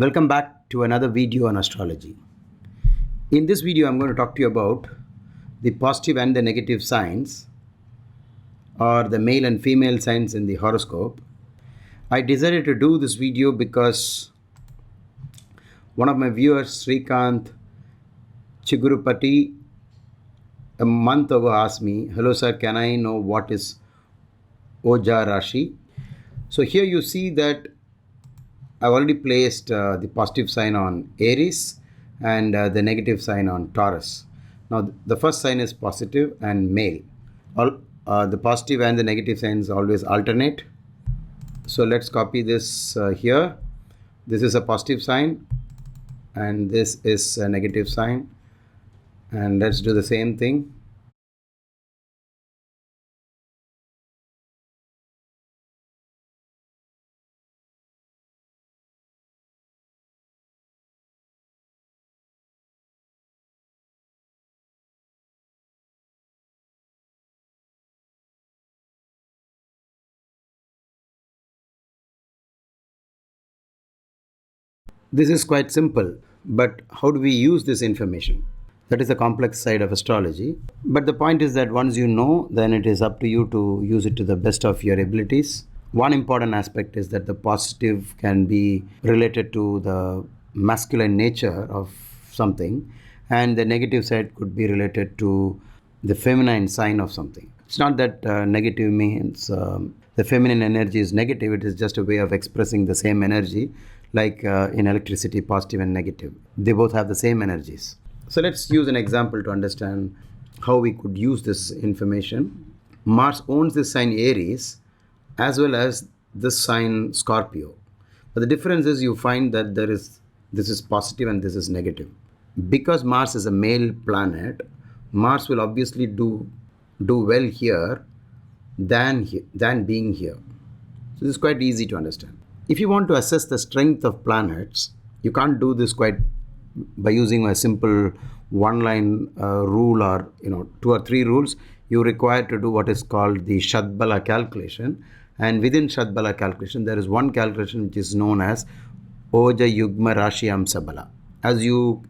Welcome back to another video on astrology. In this video, I'm going to talk to you about the positive and the negative signs, or the male and female signs in the horoscope. I decided to do this video because one of my viewers, Srikanth Chigurupati, a month ago asked me, "Hello sir, can I know what is Ojha Rashi?" So here you see that I've already placed the positive sign on Aries and the negative sign on Taurus. Now the first sign is positive and male. The positive and the negative signs always alternate. So let's copy this here. This is a positive sign and this is a negative sign. And let's do the same thing. This is quite simple, but how do we use this information? That is the complex side of astrology. But the point is that once you know, then it is up to you to use it to the best of your abilities. One important aspect is that the positive can be related to the masculine nature of something, and the negative side could be related to the feminine sign of something. It's not that negative means the feminine energy is negative. It is just a way of expressing the same energy, like in electricity, positive and negative. They both have the same energies. So let's use an example to understand how we could use this information. Mars owns this sign Aries as well as this sign Scorpio. But the difference is you find that this is positive and this is negative. Because Mars is a male planet, Mars will obviously do well here than being here. So this is quite easy to understand. If you want to assess the strength of planets, you can't do this quite by using a simple one-line rule or 2 or 3 rules. You require to do what is called the Shadbala calculation, and within Shadbala calculation there is one calculation which is known as Ohja Yugma Rashi Amsa Bala. As you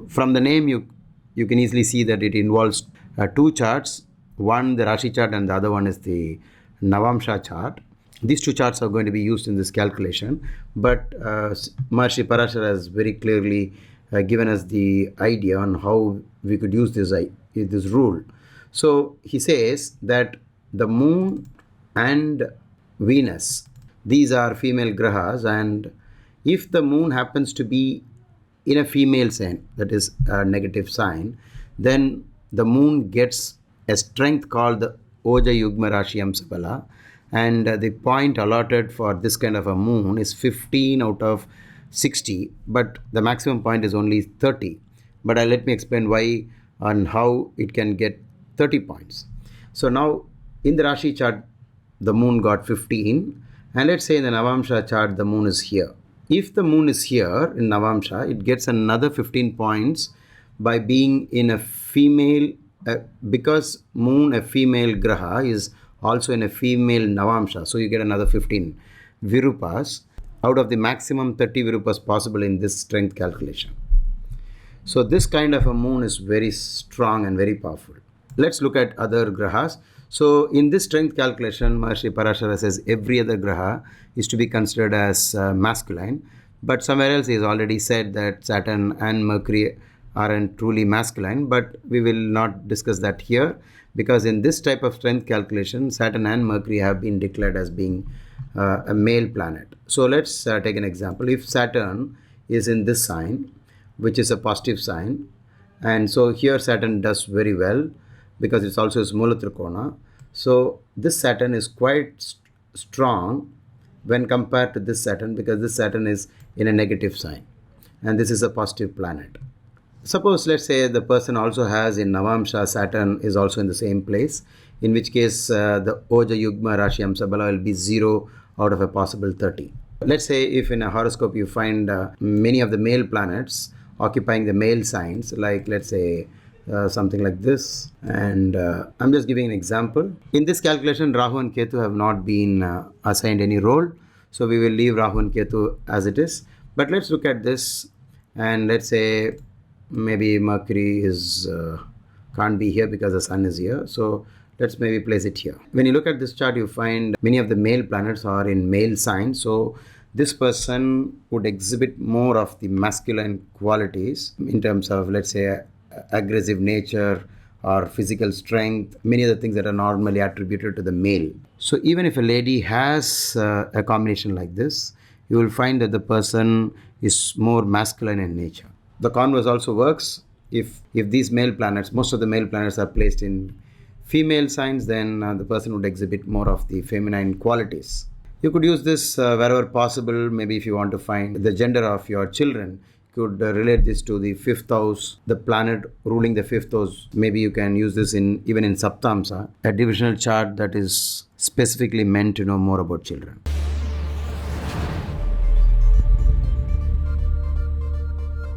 from the name you can easily see that it involves 2 charts, one the Rashi chart and the other one is the Navamsha chart. These 2 charts are going to be used in this calculation, but Maharishi Parashara has very clearly given us the idea on how we could use this rule. So he says that the moon and Venus, these are female grahas, and if the moon happens to be in a female sign, that is a negative sign, then the moon gets a strength called the Ohja Yugma Rashi Amsa Bala, and the point allotted for this kind of a moon is 15 out of 60, but the maximum point is only 30. But let me explain why and how it can get 30 points. So now in the Rashi chart the moon got 15, and let's say in the Navamsha chart the moon is here. If the moon is here in Navamsha, it gets another 15 points by being in a female, because moon, a female graha, is also in a female Navamsha. So you get another 15 Virupas out of the maximum 30 Virupas possible in this strength calculation. So this kind of a moon is very strong and very powerful. Let's look at other grahas. So in this strength calculation, Maharishi Parashara says every other graha is to be considered as masculine. But somewhere else he has already said that Saturn and Mercury aren't truly masculine, but we will not discuss that here, because in this type of strength calculation, Saturn and Mercury have been declared as being a male planet. So let's take an example. If Saturn is in this sign, which is a positive sign, and so here Saturn does very well because it's also a Mula Trikona. So this Saturn is quite strong when compared to this Saturn, because this Saturn is in a negative sign and this is a positive planet. Suppose, let's say, the person also has in Navamsha Saturn is also in the same place, in which case the Ohja Yugma Rashi Amsa Bala will be 0 out of a possible 30. Let's say if in a horoscope you find many of the male planets occupying the male signs, like let's say something like this, and I'm just giving an example. In this calculation, Rahu and Ketu have not been assigned any role, so we will leave Rahu and Ketu as it is. But let's look at this, and let's say maybe Mercury is can't be here because the Sun is here. So let's maybe place it here. When you look at this chart, you find many of the male planets are in male signs. So this person would exhibit more of the masculine qualities in terms of, let's say, aggressive nature or physical strength, many of the things that are normally attributed to the male. So even if a lady has a combination like this, you will find that the person is more masculine in nature. The converse also works. If these male planets, most of the male planets are placed in female signs, then the person would exhibit more of the feminine qualities. You could use this wherever possible. Maybe if you want to find the gender of your children, you could relate this to the fifth house, the planet ruling the fifth house. Maybe you can use this even in Amsa, a divisional chart that is specifically meant to know more about children.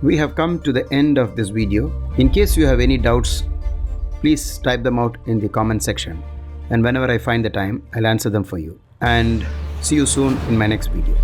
We have come to the end of this video. In case you have any doubts, please type them out in the comment section, and whenever I find the time, I'll answer them for you. And see you soon in my next video.